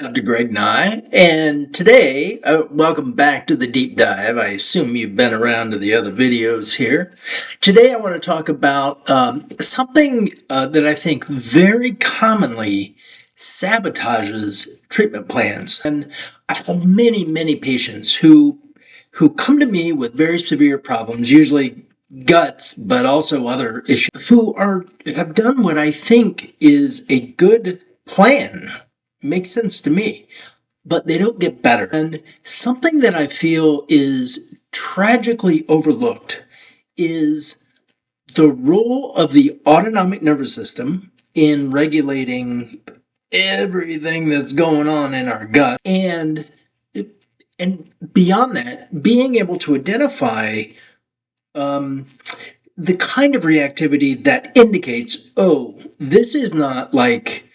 Dr. Greg Nigh, and today, welcome back to the deep dive. I assume you've been around to the other videos here. Today, I want to talk about something that I think very commonly sabotages treatment plans. And I've had many patients who come to me with very severe problems, usually guts, but also other issues, who have done what I think is a good plan. Makes sense to me, but they don't get better. And something that I feel is tragically overlooked is the role of the autonomic nervous system in regulating everything that's going on in our gut. And beyond that, being able to identify the kind of reactivity that indicates, oh, this is not like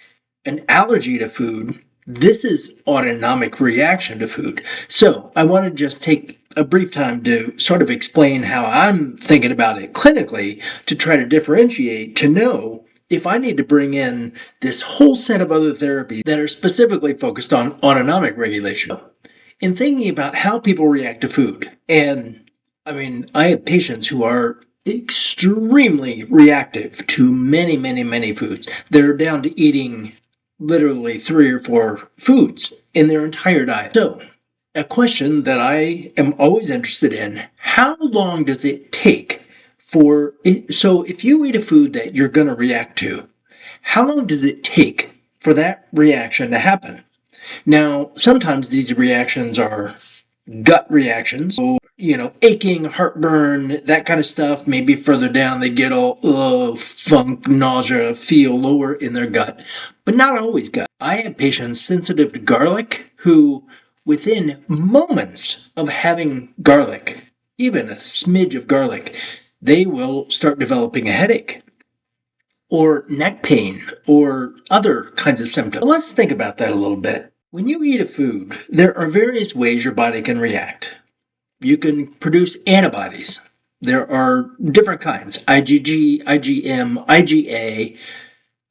an allergy to food. This is autonomic reaction to food. So I want to just take a brief time to sort of explain how I'm thinking about it clinically to try to differentiate, to know if I need to bring in this whole set of other therapies that are specifically focused on autonomic regulation. In thinking about how people react to food, and I have patients who are extremely reactive to many foods. They're down to eating literally 3 or 4 foods in their entire diet. So, a question that I am always interested in, how long does it take so if you eat a food that you're going to react to, how long does it take for that reaction to happen? Now, sometimes these reactions are gut reactions, so, aching, heartburn, that kind of stuff. Maybe further down they get all funk, nausea, feel lower in their gut, but not always gut. I have patients sensitive to garlic who, within moments of having garlic, even a smidge of garlic, they will start developing a headache or neck pain or other kinds of symptoms. Let's think about that a little bit. When you eat a food, there are various ways your body can react. You can produce antibodies. There are different kinds: IgG, IgM, IgA,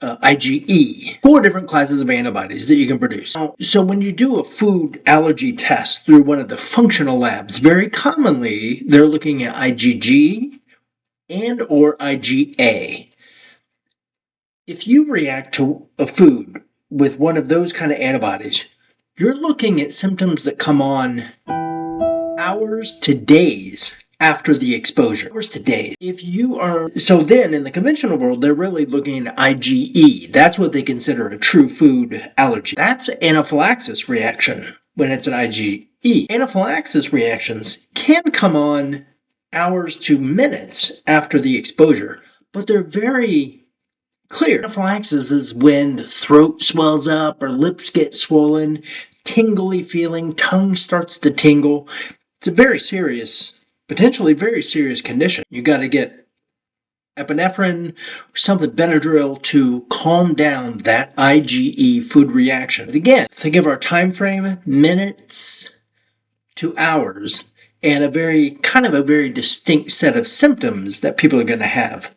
IgE. 4 different classes of antibodies that you can produce. So when you do a food allergy test through one of the functional labs, very commonly they're looking at IgG and or IgA. If you react to a food with one of those kind of antibodies, you're looking at symptoms that come on hours to days after the exposure. Hours to days. So then in the conventional world, they're really looking at IgE. That's what they consider a true food allergy. That's anaphylaxis reaction when it's an IgE. Anaphylaxis reactions can come on hours to minutes after the exposure, but they're very clear. Anaphylaxis is when the throat swells up or lips get swollen, tingly feeling, tongue starts to tingle. It's a very serious, potentially very serious condition. You got to get epinephrine or something, Benadryl, to calm down that IgE food reaction. But again, think of our time frame, minutes to hours, and a very distinct set of symptoms that people are going to have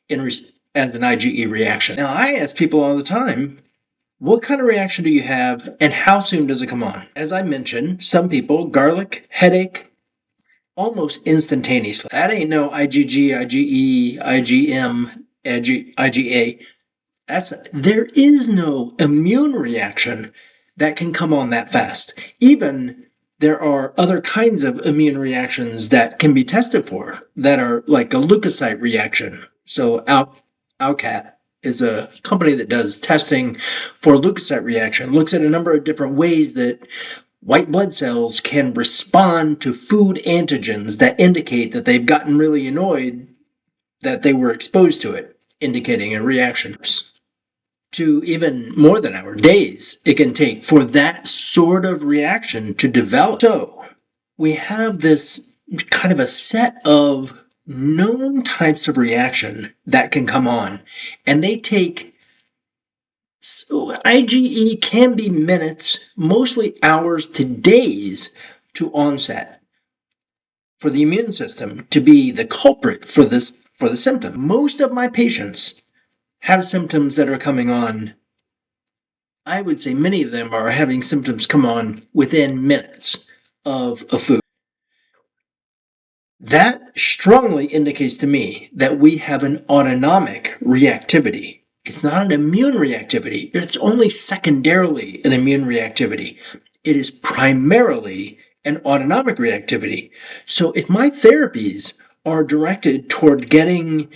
as an IgE reaction. Now, I ask people all the time, what kind of reaction do you have and how soon does it come on? As I mentioned, some people, garlic, headache, almost instantaneously. That ain't no IgG, IgE, IgM, IgA. There is no immune reaction that can come on that fast. Even there are other kinds of immune reactions that can be tested for that are like a leukocyte reaction. So Alcat is a company that does testing for leukocyte reaction, looks at a number of different ways that white blood cells can respond to food antigens that indicate that they've gotten really annoyed that they were exposed to it, indicating a reaction. To even more than hours, days, it can take for that sort of reaction to develop. So we have this kind of a set of known types of reaction that can come on, and they take, so IgE can be minutes, mostly hours to days to onset for the immune system to be the culprit for the symptom. Most of my patients have symptoms that are coming on I would say many of them are having symptoms come on within minutes of a food. That strongly indicates to me that we have an autonomic reactivity. It's not an immune reactivity. It's only secondarily an immune reactivity. It is primarily an autonomic reactivity. So if my therapies are directed toward getting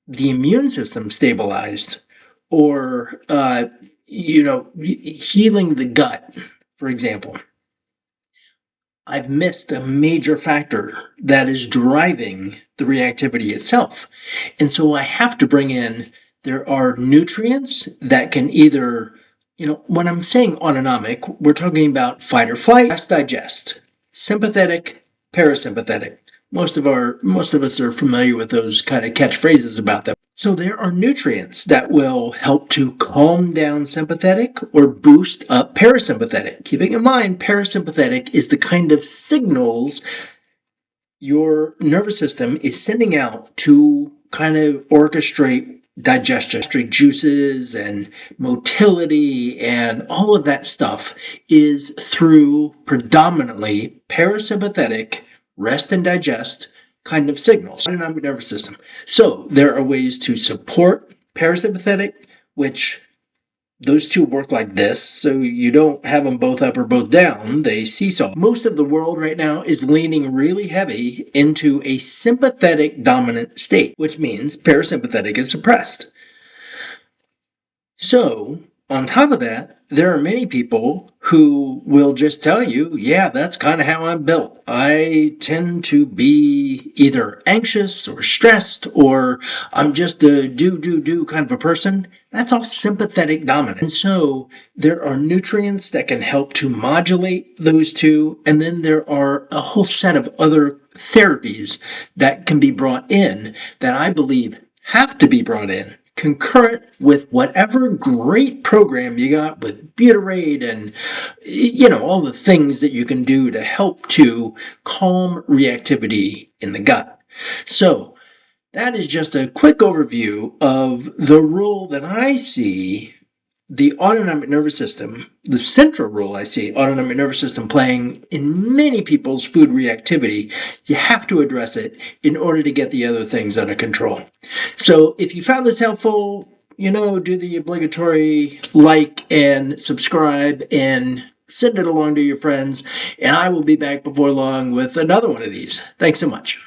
the immune system stabilized or, healing the gut, for example, I've missed a major factor that is driving the reactivity itself. And so I have to bring in, there are nutrients that can either, when I'm saying autonomic, we're talking about fight or flight, rest, digest, sympathetic, parasympathetic. Most of us are familiar with those kind of catchphrases about them. So there are nutrients that will help to calm down sympathetic or boost up parasympathetic. Keeping in mind, parasympathetic is the kind of signals your nervous system is sending out to kind of orchestrate digestion, gastric juices and motility and all of that stuff is through predominantly parasympathetic rest and digest kind of signals, autonomic nervous system. So there are ways to support parasympathetic, which those two work like this, so you don't have them both up or both down. They seesaw. Most of the world right now is leaning really heavy into a sympathetic dominant state, which means parasympathetic is suppressed. So, on top of that, there are many people who will just tell you, yeah, that's kind of how I'm built. I tend to be either anxious or stressed, or I'm just a do kind of a person. That's all sympathetic dominant. And so there are nutrients that can help to modulate those two. And then there are a whole set of other therapies that can be brought in that I believe have to be brought in concurrent with whatever great program you got with butyrate and, all the things that you can do to help to calm reactivity in the gut. So that is just a quick overview of the role that I see the autonomic nervous system, the central role I see autonomic nervous system playing in many people's food reactivity. You have to address it in order to get the other things under control. So if you found this helpful, do the obligatory like and subscribe and send it along to your friends. And I will be back before long with another one of these. Thanks so much.